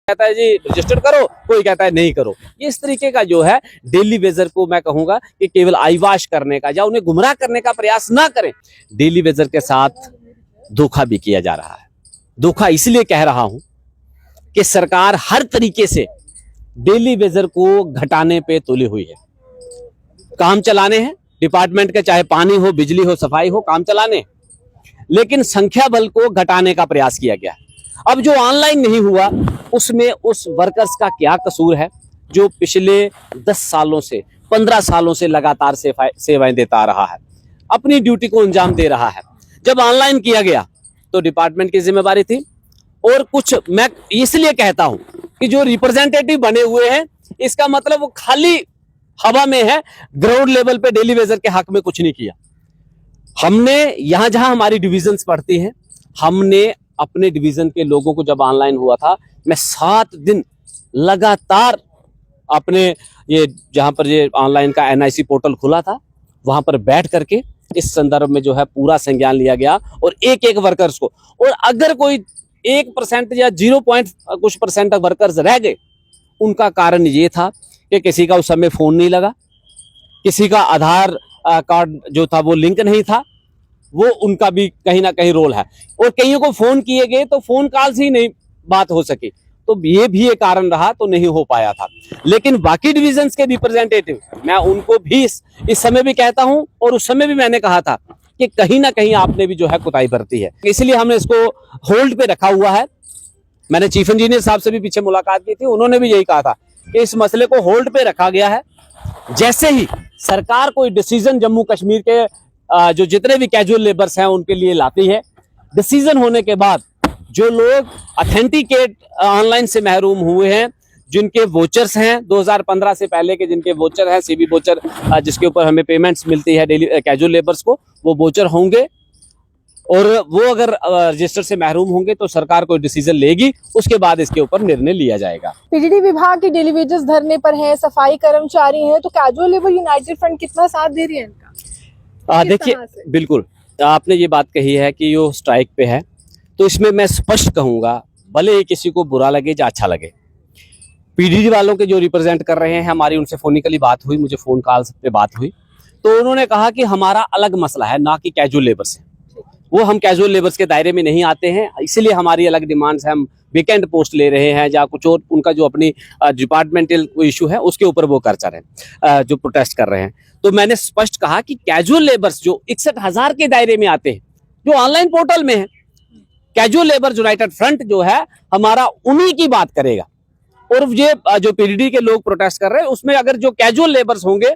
कहता है जी रजिस्टर करो, कोई कहता है नहीं करो। इस तरीके का जो है डेली वेजर को मैं कहूंगा कि केवल आईवाश करने का या उन्हें गुमराह करने का प्रयास ना करें। डेली वेजर के साथ धोखा भी किया जा रहा है। धोखा इसलिए कह रहा हूं कि सरकार हर तरीके से डेली वेजर को घटाने पे तुली हुई है। काम चलाने हैं डिपार्टमेंट के, चाहे पानी हो, बिजली हो, सफाई हो, काम चलाने, लेकिन संख्या बल को घटाने का प्रयास किया गया। अब जो ऑनलाइन नहीं हुआ उसमें उस वर्कर्स का क्या कसूर है जो पिछले 10 सालों से 15 सालों से लगातार सेवाएं देता आ रहा है, अपनी ड्यूटी को अंजाम दे रहा है। जब ऑनलाइन किया गया तो डिपार्टमेंट की जिम्मेदारी थी। और कुछ मैं इसलिए कहता हूं कि जो रिप्रेजेंटेटिव बने हुए हैं इसका मतलब वो खाली हवा में है, ग्राउंड लेवल पे डेली वेजर के हक में कुछ नहीं किया। हमने यहां जहां हमारी डिविजन्स पड़ती हैं, हमने अपने डिवीजन के लोगों को, जब ऑनलाइन हुआ था, मैं 7 दिन लगातार अपने ये जहां पर ये ऑनलाइन का NIC पोर्टल खुला था वहां पर बैठ करके इस संदर्भ में जो है पूरा संज्ञान लिया गया और एक एक वर्कर्स को, और अगर कोई 1% या 0 कुछ परसेंट वर्कर्स रह गए, उनका कारण ये था कि किसी का उस समय फोन नहीं लगा, किसी का आधार कार्ड जो था वो लिंक नहीं था, वो उनका भी कहीं ना कहीं रोल है। और कईयों को फोन किए गए तो फोन कॉल से ही नहीं बात हो सकी, तो ये भी एक कारण रहा, तो नहीं हो पाया था। लेकिन बाकी डिविजन्स के रिप्रेजेंटेटिव, मैं उनको भी इस समय भी कहता हूं और उस समय भी मैंने कहा था कि कहीं ना कहीं आपने भी जो है कुताही बरती है, इसलिए हमने इसको होल्ड पे रखा हुआ है। मैंने चीफ इंजीनियर साहब से भी पीछे मुलाकात की थी, उन्होंने भी यही कहा था कि इस मसले को होल्ड पे रखा गया है। जैसे ही सरकार कोई डिसीजन जम्मू कश्मीर के जो जितने भी कैजुअल लेबर्स हैं उनके लिए लाती है, डिसीजन होने के बाद जो लोग ऑथेंटिकेट ऑनलाइन से महरूम हुए हैं, जिनके वोचर्स हैं 2015 से पहले के, जिनके वोचर हैं, CB वोचर जिसके ऊपर हमें पेमेंट्स मिलती है डेली कैजुअल लेबर्स को, वो वोचर होंगे और वो अगर रजिस्टर से महरूम होंगे तो सरकार कोई डिसीजन लेगी, उसके बाद इसके ऊपर निर्णय लिया जाएगा। PDD विभाग के डेली वेजेस धरने पर है, सफाई कर्मचारी हैं, तो कैजुअल लेबर यूनाइटेड फ्रंट कितना साथ दे रही है इनका? देखिए, बिल्कुल आपने ये बात कही है कि यो स्ट्राइक पे है, तो इसमें मैं स्पष्ट कहूंगा, भले ही किसी को बुरा लगे या अच्छा लगे, PDD वालों के जो रिप्रेजेंट कर रहे हैं, हमारी उनसे फोनिकली बात हुई, मुझे फोन कॉल पे बात हुई, तो उन्होंने कहा कि हमारा अलग मसला है, ना कि कैजुअल लेबर से। वो हम कैजुअल लेबर्स के दायरे में नहीं आते हैं, इसलिए हमारी अलग डिमांड्स है, हम वेकेंट पोस्ट ले रहे हैं या कुछ और, उनका जो अपनी डिपार्टमेंटल इशू है उसके ऊपर वो कर रहे हैं, जो प्रोटेस्ट कर रहे हैं। तो मैंने स्पष्ट कहा कि कैजुअल लेबर्स जो 61,000 के दायरे में आते हैं, जो ऑनलाइन पोर्टल में है, कैजुअल लेबर यूनाइटेड फ्रंट जो है हमारा उन्हीं की बात करेगा। और ये जो PDD के लोग प्रोटेस्ट कर रहे हैं उसमें अगर जो कैजुअल लेबर्स होंगे,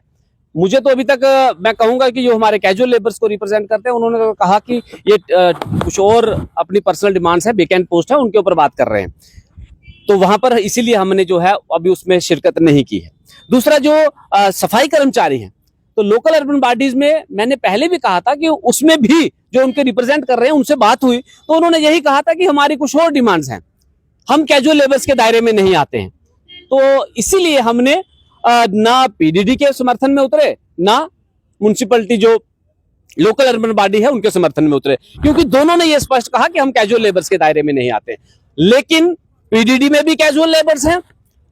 मुझे तो अभी तक मैं कहूंगा कि जो हमारे कैजुअल लेबर्स को रिप्रेजेंट करते हैं, उन्होंने तो कहा कि ये कुछ और अपनी पर्सनल डिमांड्स है, वेकेंट पोस्ट है, उनके ऊपर बात कर रहे हैं, तो वहां पर इसीलिए हमने जो है अभी उसमें शिरकत नहीं की है। दूसरा जो सफाई कर्मचारी हैं, तो लोकल अर्बन बॉडीज में मैंने पहले भी कहा था कि उसमें भी जो उनके रिप्रेजेंट कर रहे हैं उनसे बात हुई, तो उन्होंने यही कहा था कि हमारी कुछ और डिमांड्स हैं, हम कैजुअल लेबर्स के दायरे में नहीं आते हैं। तो इसीलिए हमने ना PDD के समर्थन में उतरे, ना म्युनिसिपैलिटी जो लोकल अर्बन बॉडी है उनके समर्थन में उतरे, क्योंकि दोनों ने यह स्पष्ट कहा कि हम कैजुअल लेबर्स के दायरे में नहीं आते। लेकिन PDD में भी कैजुअल लेबर्स हैं,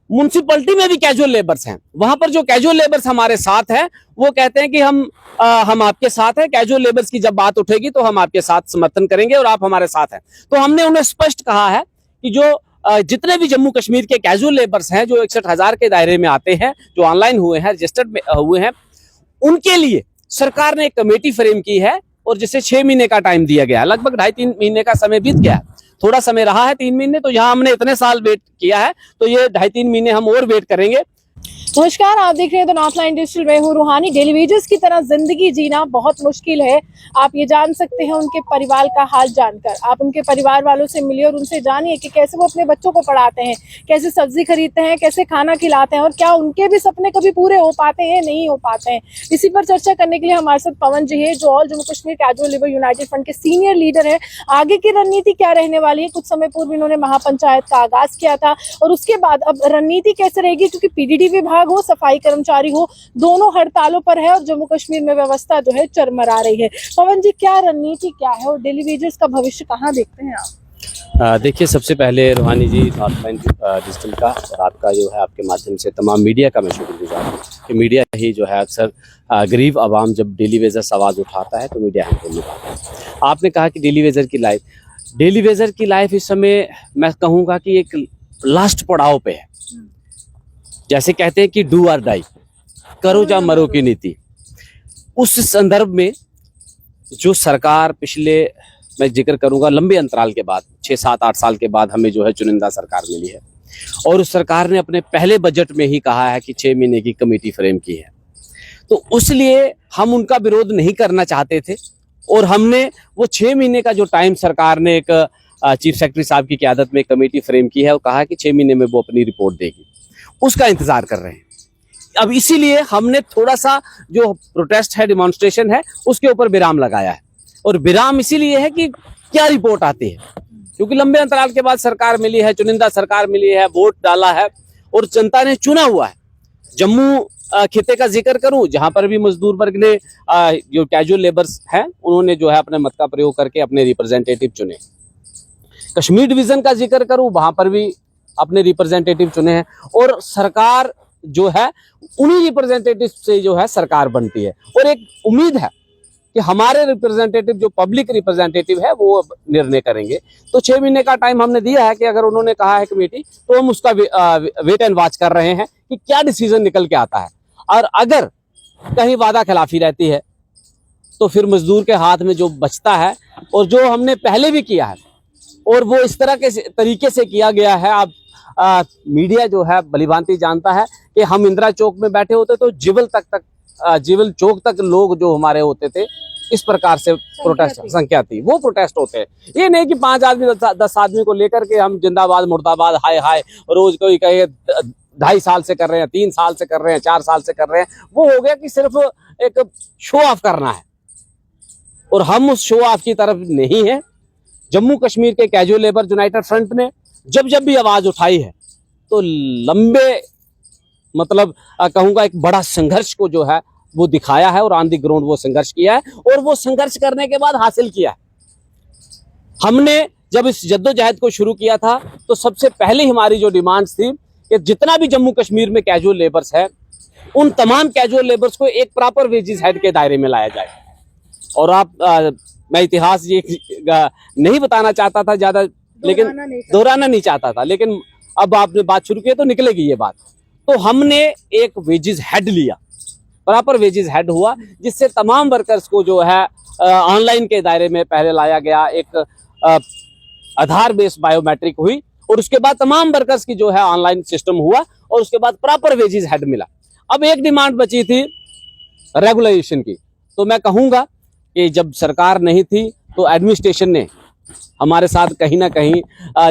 म्युनिसिपैलिटी में भी कैजुअल लेबर्स हैं। वहां पर जो कैजुअल लेबर्स हमारे साथ हैं वो कहते हैं कि हम आपके साथ हैं, कैजुअल लेबर्स की जब बात उठेगी तो हम आपके साथ समर्थन करेंगे और आप हमारे साथ हैं। तो हमने उन्हें स्पष्ट कहा है कि जो जितने भी जम्मू कश्मीर के कैजुअल लेबर्स हैं जो 61,000 के दायरे में आते हैं, जो ऑनलाइन हुए हैं, रजिस्टर्ड हुए हैं, उनके लिए सरकार ने एक कमेटी फ्रेम की है और जिसे 6 महीने का टाइम दिया गया है। लगभग 2.5-3 महीने का समय बीत गया है, थोड़ा समय रहा है 3 महीने, तो यहाँ हमने इतने साल वेट किया है, तो ये 2.5-3 महीने हम और वेट करेंगे। नमस्कार, आप देख रहे हैं द नॉर्थलाइन डिजिटल। मैं हूं रूहानी। डेली वेजेस की तरह जिंदगी जीना बहुत मुश्किल है। आप ये जान सकते हैं उनके परिवार का हाल जानकर। आप उनके परिवार वालों से मिलिए और उनसे जानिए कि कैसे वो अपने बच्चों को पढ़ाते हैं, कैसे सब्जी खरीदते हैं, कैसे खाना खिलाते हैं और क्या उनके भी सपने कभी पूरे हो पाते हैं, नहीं हो पाते हैं। इसी पर चर्चा करने के लिए हमारे साथ पवन जी है, जो all Jammu Kashmir casual labour United front के सीनियर लीडर है। आगे की रणनीति क्या रहने वाली है? कुछ समय पूर्व इन्होंने महापंचायत का आगाज किया था और उसके बाद अब रणनीति कैसे रहेगी, क्योंकि PDD विभाग हो, सफाई कर्मचारी हो, दोनों हड़तालों पर है और जम्मू कश्मीर में व्यवस्था जो है चरमरा रही है। पवन जी, क्या रणनीति क्या है और डेली वेजेस का भविष्य कहाँ देखते हैं आप? देखिए, सबसे पहले रूहानी जी नॉर्थलाइन डिजिटल का और आपका जो है आपके माध्यम से तमाम मीडिया का मैं शुक्रगुजार हूँ कि मीडिया ही जो है अक्सर गरीब आवाम जब डेली वेजर्स आवाज़ उठाता है तो मीडिया हमको निभाता है। आपने कहा कि डेली वेजर की लाइफ इस समय मैं कहूँगा कि एक लास्ट पड़ाव पे है। जैसे कहते हैं कि डू और डाई, करो या मरो की नीति। उस संदर्भ में जो सरकार पिछले मैं जिक्र करूंगा लंबे अंतराल के बाद 6-7-8 साल के बाद हमें जो है चुनिंदा सरकार मिली है और उस सरकार ने अपने पहले बजट में ही कहा है कि 6 महीने की कमेटी फ्रेम की है, तो उसलिए हम उनका विरोध नहीं करना चाहते थे और हमने वो 6 महीने का जो टाइम सरकार ने एक चीफ सेक्रेटरी साहब की क़यादत में कमेटी फ्रेम की है और कहा कि 6 महीने में वो अपनी रिपोर्ट देगी, उसका इंतजार कर रहे हैं। अब इसीलिए हमने थोड़ा सा जो प्रोटेस्ट है, डिमॉन्स्ट्रेशन है, उसके ऊपर विराम लगाया है और विराम इसीलिए है कि क्या रिपोर्ट आती है, क्योंकि लंबे अंतराल के बाद सरकार मिली है, चुनिंदा सरकार मिली है, वोट डाला है और जनता ने चुना हुआ है। जम्मू खिते का जिक्र करूं, जहां पर भी मजदूर वर्ग ने जो कैजुअल लेबर्स हैं उन्होंने जो है अपने मत का प्रयोग करके अपने रिप्रेजेंटेटिव चुने। कश्मीर डिवीजन का जिक्र करूं, वहां पर भी अपने रिप्रेजेंटेटिव चुने हैं और सरकार जो है उन्हीं रिप्रेजेंटेटिव से जो है सरकार बनती है और एक उम्मीद है कि हमारे रिप्रेजेंटेटिव जो पब्लिक रिप्रेजेंटेटिव है वो निर्णय करेंगे। तो 6 महीने का टाइम हमने दिया है कि अगर उन्होंने कहा है कमेटी तो हम उसका वेट एंड वॉच कर रहे हैं कि क्या डिसीजन निकल के आता है और अगर कहीं वादा खिलाफी रहती है तो फिर मजदूर के हाथ में जो बचता है और जो हमने पहले भी किया है और वो इस तरह के तरीके से किया गया है। आप मीडिया जो है भलीभांति जानता है कि हम इंदिरा चौक में बैठे होते तो जीवल चौक तक लोग जो हमारे होते थे इस प्रकार से प्रोटेस्ट संख्या थी, वो प्रोटेस्ट होते हैं। ये नहीं कि 5 आदमी 10 आदमी को लेकर के हम जिंदाबाद मुर्दाबाद हाय हाय रोज कोई कहे 2.5 साल से कर रहे हैं, 3 साल से कर रहे हैं, 4 साल से कर रहे हैं, वो हो गया कि सिर्फ एक शो ऑफ करना है और हम उस शो ऑफ की तरफ नहीं है। जम्मू कश्मीर के कैजुअल लेबर यूनाइटेड फ्रंट ने जब भी आवाज उठाई है तो लंबे मतलब कहूंगा एक बड़ा संघर्ष को जो है वो दिखाया है और ऑन द ग्राउंड वो संघर्ष किया है और वो संघर्ष करने के बाद हासिल किया है। हमने जब इस जद्दोजहद को शुरू किया था तो सबसे पहले हमारी जो डिमांड्स थी कि जितना भी जम्मू कश्मीर में कैजुअल लेबर्स है उन तमाम कैजुअल लेबर्स को एक प्रॉपर वेजेस हेड के दायरे में लाया जाए। और मैं इतिहास ये नहीं बताना चाहता था ज्यादा, लेकिन दोहराना नहीं चाहता था, लेकिन अब आपने बात शुरू की तो निकलेगी ये बात। तो हमने एक वेजेस हेड लिया, प्रॉपर वेजेस हेड हुआ, जिससे तमाम वर्कर्स को जो है ऑनलाइन के दायरे में पहले लाया गया, एक आधार बेस्ड बायोमेट्रिक हुई और उसके बाद तमाम वर्कर्स की जो है ऑनलाइन सिस्टम हुआ और उसके बाद प्रॉपर वेजेस हेड मिला। अब एक डिमांड बची थी रेगुलेशन की, तो मैं कहूंगा कि जब सरकार नहीं थी तो एडमिनिस्ट्रेशन ने हमारे साथ कहीं ना कहीं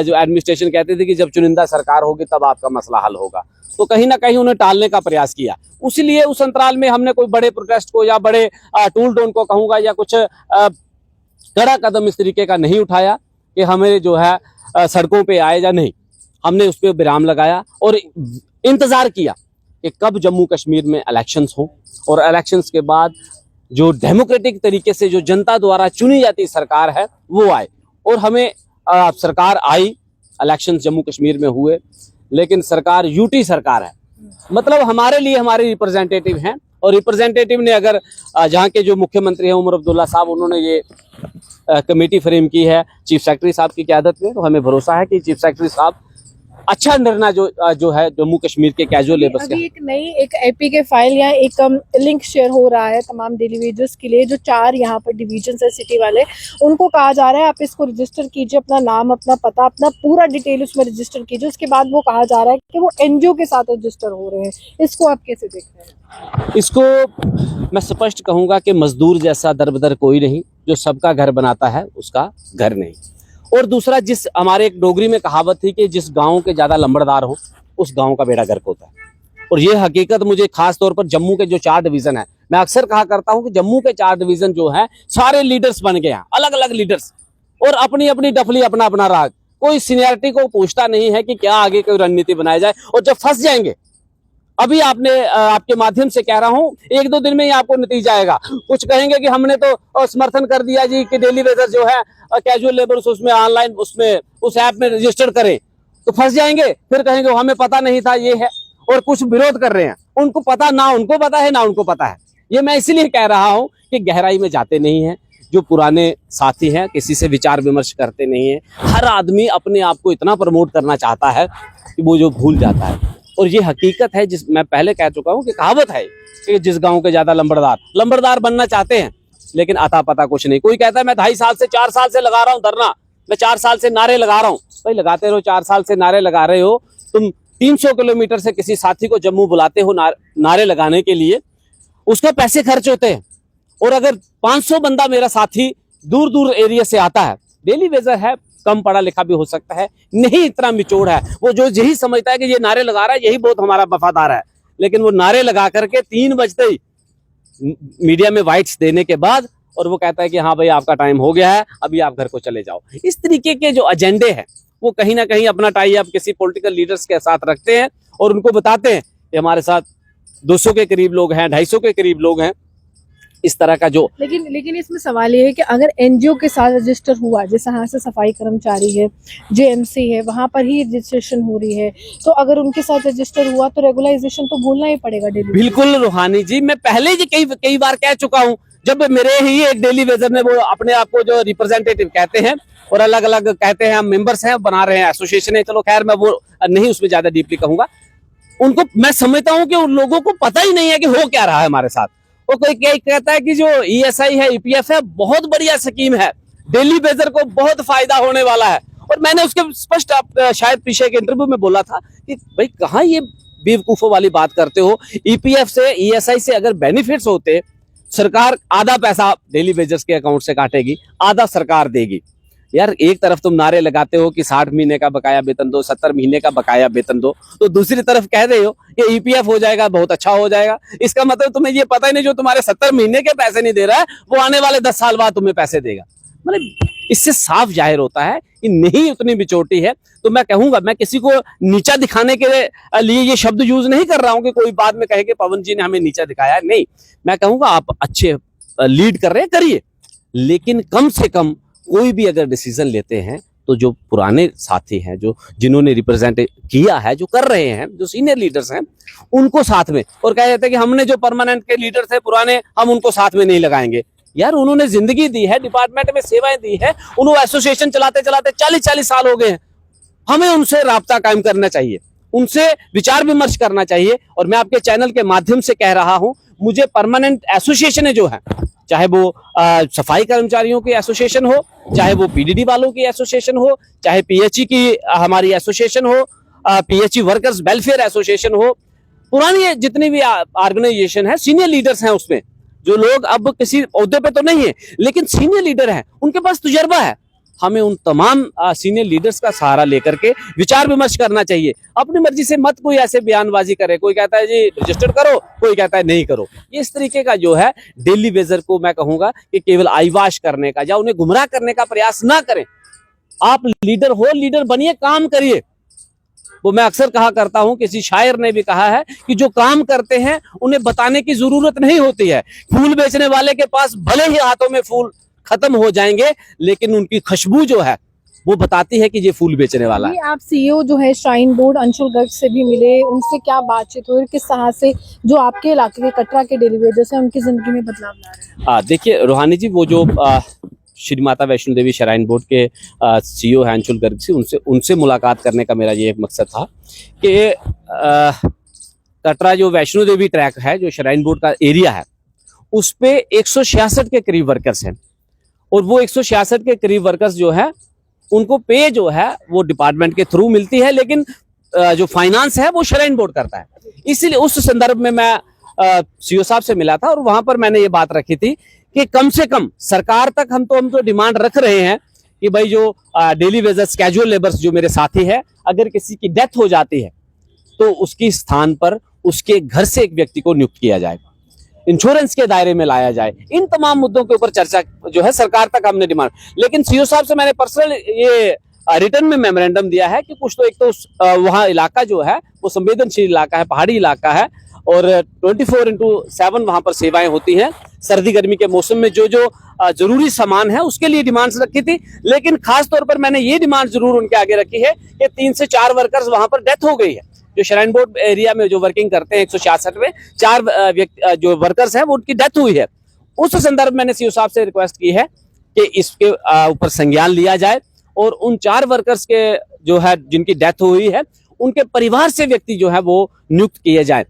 जो एडमिनिस्ट्रेशन कहते थे कि जब चुनिंदा सरकार होगी तब आपका मसला हल होगा, तो कहीं ना कहीं उन्हें टालने का प्रयास किया। उसीलिए उस अंतराल में हमने कोई बड़े प्रोटेस्ट को या बड़े टूल टोन को कहूंगा या कुछ कड़ा कदम इस तरीके का नहीं उठाया कि हमें जो है सड़कों पे आए या नहीं। हमने उस पर विराम लगाया और इंतजार किया कि कब जम्मू कश्मीर में इलेक्शंस हो और इलेक्शंस के बाद जो डेमोक्रेटिक तरीके से जो जनता द्वारा चुनी जाती सरकार है वो आए। और हमें सरकार आई, इलेक्शन जम्मू कश्मीर में हुए, लेकिन सरकार यूटी सरकार है, मतलब हमारे लिए हमारे रिप्रेजेंटेटिव हैं और रिप्रेजेंटेटिव ने अगर जहाँ के जो मुख्यमंत्री हैं उमर अब्दुल्ला साहब, उन्होंने ये कमेटी फ्रेम की है चीफ सेक्रेटरी साहब की क़यादत में, तो हमें भरोसा है कि चीफ सेक्रेटरी साहब अच्छा निर्णय जो है जम्मू कश्मीर के कैजुअल लेबर्स का। अभी एक नई एक एपी के फाइल या एक लिंक शेयर हो रहा है तमाम डेली वेजेस के लिए, जो 4 यहाँ पर डिवीजन है सिटी वाले, उनको कहा जा रहा है आप इसको रजिस्टर कीजिए, अपना नाम, अपना पता, अपना पूरा डिटेल उसमें रजिस्टर कीजिए। उसके बाद वो कहा जा रहा है कि वो एनजीओ के साथ रजिस्टर हो रहे हैं। इसको आप कैसे देख रहे हैं? इसको मैं स्पष्ट कहूंगा कि मजदूर जैसा दरबदर कोई नहीं, जो सबका घर बनाता है उसका घर नहीं। और दूसरा, जिस हमारे एक डोगरी में कहावत थी कि जिस गांव के ज्यादा लंबड़दार हो उस गांव का बेड़ा गर्क होता है। और ये हकीकत मुझे खास तौर पर जम्मू के जो 4 डिवीजन है, मैं अक्सर कहा करता हूं कि जम्मू के 4 डिवीजन जो है सारे लीडर्स बन गए हैं, अलग अलग लीडर्स, और अपनी अपनी डफली, अपना अपना राग, कोई सीनियरिटी को पूछता नहीं है कि क्या आगे कोई रणनीति बनाई जाए। और जब फंस जाएंगे अभी आपने आपके माध्यम से कह रहा हूं, 1-2 दिन में ही आपको नतीजा आएगा। कुछ कहेंगे कि हमने तो समर्थन कर दिया जी कि डेली वेजर जो है कैजुअल लेबर्स उसमें ऑनलाइन उसमें उस ऐप में रजिस्टर करें, तो फंस जाएंगे। फिर कहेंगे हमें पता नहीं था ये है, और कुछ विरोध कर रहे हैं, उनको पता ना उनको पता है ना उनको पता है। ये मैं इसलिए कह रहा हूं कि गहराई में जाते नहीं है। जो पुराने साथी हैं किसी से विचार विमर्श करते नहीं है। हर आदमी अपने आप को इतना प्रमोट करना चाहता है कि वो जो भूल जाता है। और ये हकीकत है, जिस मैं पहले कह चुका हूं कि कहावत है कि जिस गांव के ज्यादा लंबड़दार बनना चाहते हैं, लेकिन आता पता कुछ नहीं। कोई कहता है मैं 2.5 साल से 4 साल से लगा रहा हूं धरना, मैं 4 साल से नारे लगा रहा हूं। भाई लगाते रहो, 4 साल से नारे लगा रहे हो तुम। 300 किलोमीटर से किसी साथी को जम्मू बुलाते हो नारे लगाने के लिए, उसके पैसे खर्च होते हैं। और अगर 500 बंदा मेरा साथी दूर दूर एरिया से आता है, डेली वेजर है, कम पढ़ा लिखा भी हो सकता है, नहीं इतना मिचोड़ है, वो जो यही समझता है कि ये नारे लगा रहा है यही बहुत हमारा वफादार है, लेकिन वो नारे लगा करके 3 बजते ही मीडिया में वाइट्स देने के बाद और वो कहता है कि हाँ भाई आपका टाइम हो गया है, अभी आप घर को चले जाओ। इस तरीके के जो एजेंडे हैं वो कहीं ना कहीं अपना टाई अप किसी पॉलिटिकल लीडर्स के साथ रखते हैं और उनको बताते हैं कि हमारे साथ 200 के करीब लोग हैं, 250 के करीब लोग हैं। इस तरह का जो लेकिन इसमें सवाल ये है कि अगर एनजीओ के साथ रजिस्टर हुआ, जैसे यहाँ से सफाई कर्मचारी है, जेएमसी है, वहां पर ही रजिस्ट्रेशन हो रही है, तो अगर उनके साथ रजिस्टर हुआ तो रेगुलराइजेशन तो भूलना ही पड़ेगा डेली। बिल्कुल रूहानी जी, मैं पहले ही कई बार कह चुका हूँ। जब मेरे ही एक डेली वेजर ने वो अपने आप को जो रिप्रेजेंटेटिव कहते हैं और अलग अलग कहते हैं हम मेंबर्स हैं, बना रहे हैं, एसोसिएशन है, चलो खैर मैं वो नहीं उसमें ज्यादा डीपली कहूंगा। उनको मैं समझता हूं कि उन लोगों को पता ही नहीं है कि हो क्या रहा है हमारे साथ। वो कोई क्या कहता है कि जो ईएसआई है, ईपीएफ है, बहुत बढ़िया स्कीम है, डेली वेजर को बहुत फायदा होने वाला है। और मैंने उसके स्पष्ट शायद पीछे के इंटरव्यू में बोला था कि भाई कहाँ ये बेवकूफों वाली बात करते हो। ईपीएफ से, ईएसआई से अगर बेनिफिट्स होते, सरकार आधा पैसा डेली वेजर्स के अकाउंट से काटेगी, आधा सरकार देगी। यार एक तरफ तुम नारे लगाते हो कि 60 महीने का बकाया वेतन दो, 70 महीने का बकाया वेतन दो, तो दूसरी तरफ कह रहे हो कि ईपीएफ हो जाएगा, बहुत अच्छा हो जाएगा। इसका मतलब तुम्हें ये पता ही नहीं जो तुम्हारे 70 महीने के पैसे नहीं दे रहा है वो आने वाले 10 साल बाद तुम्हें पैसे देगा। मतलब इससे साफ जाहिर होता है कि नहीं उतनी बिचौटी है। तो मैं कहूंगा, मैं किसी को नीचा दिखाने के लिए ये शब्द यूज नहीं कर रहा हूं कि कोई बाद में कहे कि पवन जी ने हमें नीचा दिखाया है। नहीं, मैं कहूंगा आप अच्छे लीड कर रहे हैं, करिए, लेकिन कम से कम कोई भी अगर डिसीजन लेते हैं तो जो पुराने साथी हैं, जो जिन्होंने रिप्रेजेंट किया है, जो कर रहे हैं, जो सीनियर लीडर्स हैं, उनको साथ में, और कहा जाता है कि हमने जो परमानेंट के लीडर थे पुराने, हम उनको साथ में नहीं लगाएंगे। यार उन्होंने जिंदगी दी है, डिपार्टमेंट में सेवाएं दी है, उन्होंने एसोसिएशन चलाते चलाते 40-40 साल हो गए हैं। हमें उनसे राब्ता कायम करना चाहिए, उनसे विचार विमर्श करना चाहिए। और मैं आपके चैनल के माध्यम से कह रहा हूं, मुझे परमानेंट एसोसिएशन जो है, चाहे वो सफाई कर्मचारियों की एसोसिएशन हो, चाहे वो पीडीडी वालों की एसोसिएशन हो, चाहे पीएचई की हमारी एसोसिएशन हो, पीएचई वर्कर्स वेलफेयर एसोसिएशन हो, पुरानी जितनी भी ऑर्गेनाइजेशन है, सीनियर लीडर्स हैं उसमें, जो लोग अब किसी ओहदे पे तो नहीं है लेकिन सीनियर लीडर हैं, उनके पास तजुर्बा है। हमें उन तमाम सीनियर लीडर्स का सहारा लेकर के विचार विमर्श करना चाहिए। अपनी मर्जी से मत कोई ऐसे बयानबाजी करे, कोई कहता है जी रजिस्टर करो, कोई कहता है नहीं करो। इस तरीके का जो है डेली वेजर को मैं कहूंगा कि केवल आईवाश करने का या उन्हें गुमराह करने का प्रयास ना करें। आप लीडर हो, लीडर बनिए, काम करिए। वो मैं अक्सर कहा करता हूं, किसी शायर ने भी कहा है कि जो काम करते हैं उन्हें बताने की जरूरत नहीं होती है। फूल बेचने वाले के पास भले ही हाथों में फूल खत्म हो जाएंगे, लेकिन उनकी खुशबू जो है वो बताती है कि ये फूल बेचने वाला है। आप सीईओ जो है श्राइन बोर्ड अंशुल गर्ग से भी मिले, उनसे क्या बातचीत हुई, किस तरह से जो आपके इलाके के कटरा के डेली वेजर्स हैं उनकी जिंदगी में बदलाव ला रहे हैं? देखिए रूहानी जी, वो जो श्री माता वैष्णो देवी श्राइन बोर्ड के सीईओ हैं अंशुल गर्ग से, उनसे मुलाकात करने का मेरा ये मकसद था कि कटरा जो वैष्णो देवी ट्रैक है, जो श्राइन बोर्ड का एरिया है, उस पे 166 के करीब वर्कर्स हैं। और वो 166 के करीब वर्कर्स जो है उनको पे जो है वो डिपार्टमेंट के थ्रू मिलती है, लेकिन जो फाइनेंस है वो श्राइन बोर्ड करता है। इसीलिए उस संदर्भ में मैं सीईओ साहब से मिला था और वहां पर मैंने ये बात रखी थी कि कम से कम सरकार तक हम तो डिमांड रख रहे हैं कि भाई जो डेली वेजर्स कैजुअल लेबर्स जो मेरे साथी है, अगर किसी की डेथ हो जाती है तो उसकी स्थान पर उसके घर से एक व्यक्ति को नियुक्त किया जाए, इंश्योरेंस के दायरे में लाया जाए। इन तमाम मुद्दों के ऊपर चर्चा जो है सरकार तक हमने डिमांड, लेकिन सीईओ साहब से मैंने पर्सनल ये रिटर्न में मेमोरेंडम दिया है कि कुछ तो एक तो वहाँ इलाका जो है वो संवेदनशील इलाका है, पहाड़ी इलाका है, और 24/7 वहाँ पर सेवाएं होती हैं। सर्दी गर्मी के मौसम में जो जो जरूरी सामान है उसके लिए डिमांड्स रखी थी, लेकिन खास तौर पर मैंने ये डिमांड जरूर उनके आगे रखी है कि 3 से 4 वर्कर्स वहाँ पर डेथ हो गई है। जो श्राइन बोर्ड एरिया में जो वर्किंग करते हैं 166 में 4 जो वर्कर्स हैं वो उनकी डेथ हुई है। उस संदर्भ मैंने सीओ साहब से रिक्वेस्ट की है कि इसके ऊपर संज्ञान लिया जाए और उन 4 वर्कर्स के जो है जिनकी डेथ हुई है उनके परिवार से व्यक्ति जो है वो नियुक्त किए जाए।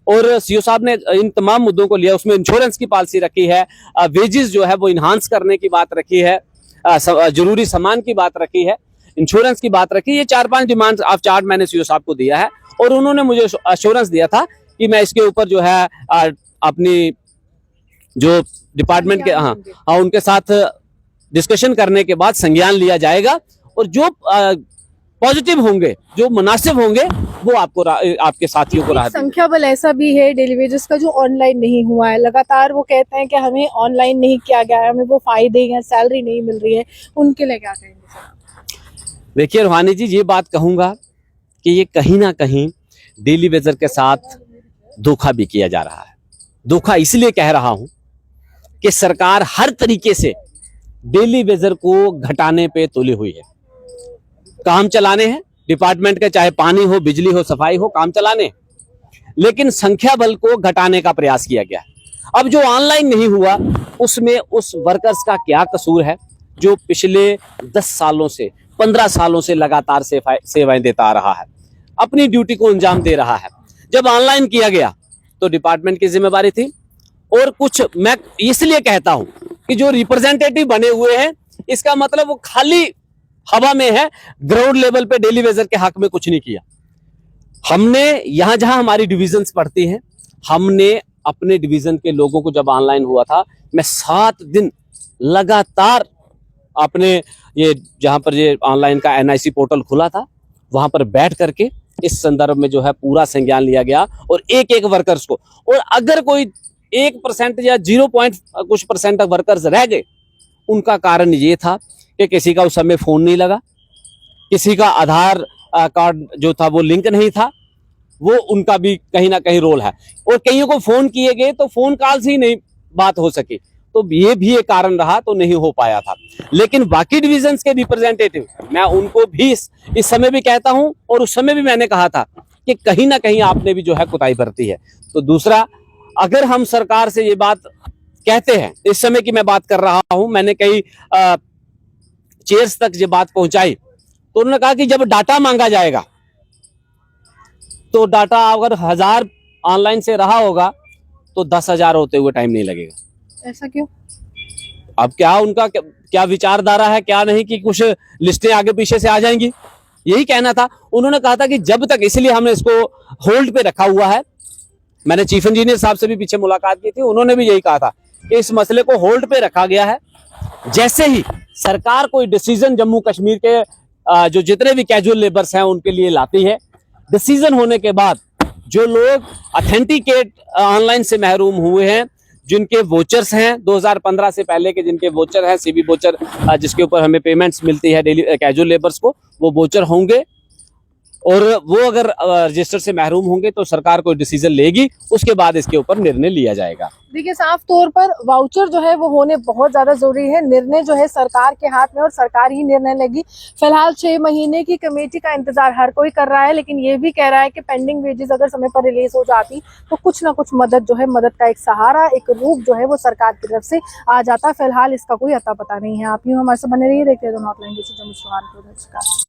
और सीओ साहब ने इन तमाम मुद्दों को लिया, उसमें इंश्योरेंस की पॉलिसी रखी है, वेजेस जो है वो इनहांस करने की बात रखी है, जरूरी सामान की बात रखी है, इंश्योरेंस की बात रखी। ये 4-5 डिमांड्स ऑफ चार्ट मैंने सीओ साहब को दिया है और उन्होंने मुझे अश्योरेंस दिया था कि मैं इसके ऊपर जो है अपनी जो डिपार्टमेंट के उनके साथ डिस्कशन करने के बाद संज्ञान लिया जाएगा और जो पॉजिटिव होंगे, जो मुनासिब होंगे, वो आपको आपके साथियों को राहत। संख्या बल ऐसा भी है डेली वेजेस का जो ऑनलाइन नहीं हुआ है, लगातार वो कहते हैं कि हमें ऑनलाइन नहीं किया गया है, हमें वो फायदे या सैलरी नहीं मिल रही है, उनके लिए क्या कहेंगे सर? देखिए रूहानी जी, ये बात कहूंगा कि ये कहीं ना कहीं डेली वेजर के साथ धोखा भी किया जा रहा है। धोखा इसलिए कह रहा हूं कि सरकार हर तरीके से डेली वेजर को घटाने पे तुली हुई है। काम चलाने हैं डिपार्टमेंट के, चाहे पानी हो, बिजली हो, सफाई हो, काम चलाने, लेकिन संख्या बल को घटाने का प्रयास किया गया है। अब जो ऑनलाइन नहीं हुआ उसमें उस वर्कर्स का क्या कसूर है जो पिछले 10 सालों से 15 सालों से लगातार सेवाएं देता आ रहा है, अपनी ड्यूटी को अंजाम दे रहा है। जब ऑनलाइन किया गया तो डिपार्टमेंट की जिम्मेदारी थी। और कुछ मैं इसलिए कहता हूं कि जो रिप्रेजेंटेटिव बने हुए हैं इसका मतलब वो खाली हवा में है, ग्राउंड लेवल पे डेली वेजर के हक में कुछ नहीं किया। हमने यहां जहां हमारी डिविजन्स पड़ती हैं, हमने अपने डिवीजन के लोगों को, जब ऑनलाइन हुआ था, मैं 7 दिन लगातार अपने ये जहां पर ये ऑनलाइन का NIC पोर्टल खुला था वहां पर बैठ करके इस संदर्भ में जो है पूरा संज्ञान लिया गया और एक एक वर्कर्स को, और अगर कोई 1% या 0 कुछ % वर्कर्स रह गए, उनका कारण ये था कि किसी का उस समय फोन नहीं लगा, किसी का आधार कार्ड जो था वो लिंक नहीं था, वो उनका भी कहीं ना कहीं रोल है। और कईयों को फोन किए गए तो फोन कॉल्स ही नहीं बात हो सकी, तो ये भी एक कारण रहा, तो नहीं हो पाया था। लेकिन बाकी डिविजन्स के रिप्रेजेंटेटिव, मैं उनको भी इस समय भी कहता हूं और उस समय भी मैंने कहा था कि कहीं ना कहीं आपने भी जो है कुताही बरती है। तो दूसरा, अगर हम सरकार से ये बात कहते हैं, इस समय की मैं बात कर रहा हूं, मैंने कई चेयर्स तक ये बात पहुंचाई, तो उन्होंने कहा कि जब डाटा मांगा जाएगा तो डाटा अगर 1000 ऑनलाइन से रहा होगा तो 10,000 होते हुए टाइम नहीं लगेगा। ऐसा क्यों? अब क्या उनका क्या विचारधारा है, क्या नहीं, कि कुछ लिस्टें आगे पीछे से आ जाएंगी, यही कहना था। उन्होंने कहा था कि जब तक, इसलिए हमने इसको होल्ड पे रखा हुआ है। मैंने चीफ इंजीनियर साहब से भी पीछे मुलाकात की थी, उन्होंने भी यही कहा था कि इस मसले को होल्ड पे रखा गया है। जैसे ही सरकार कोई डिसीजन जम्मू कश्मीर के जो जितने भी कैजुअल लेबर्स हैं उनके लिए लाती है, डिसीजन होने के बाद जो लोग ऑथेंटिकेट ऑनलाइन से महरूम हुए हैं, जिनके वोचर्स हैं 2015 से पहले के, जिनके वोचर हैं, CB वोचर जिसके ऊपर हमें पेमेंट्स मिलती है डेली कैजुअल लेबर्स को, वो वोचर होंगे और वो अगर रजिस्टर से महरूम होंगे तो सरकार कोई डिसीजन लेगी, उसके बाद इसके ऊपर निर्णय लिया जाएगा। देखिए, साफ तौर पर वाउचर जो है वो होने बहुत ज्यादा जरूरी है। निर्णय जो है सरकार के हाथ में और सरकार ही निर्णय लेगी। फिलहाल 6 महीने की कमेटी का इंतजार हर कोई कर रहा है, लेकिन ये भी कह रहा है कि पेंडिंग वेजेस अगर समय पर रिलीज हो जाती तो कुछ ना कुछ मदद जो है, मदद का एक सहारा, एक रूप जो है वो सरकार की तरफ से आ जाता। फिलहाल इसका कोई अता पता नहीं है। आप यूं हमारे से बने रहिए, देखते हैं नॉर्थ लाइन।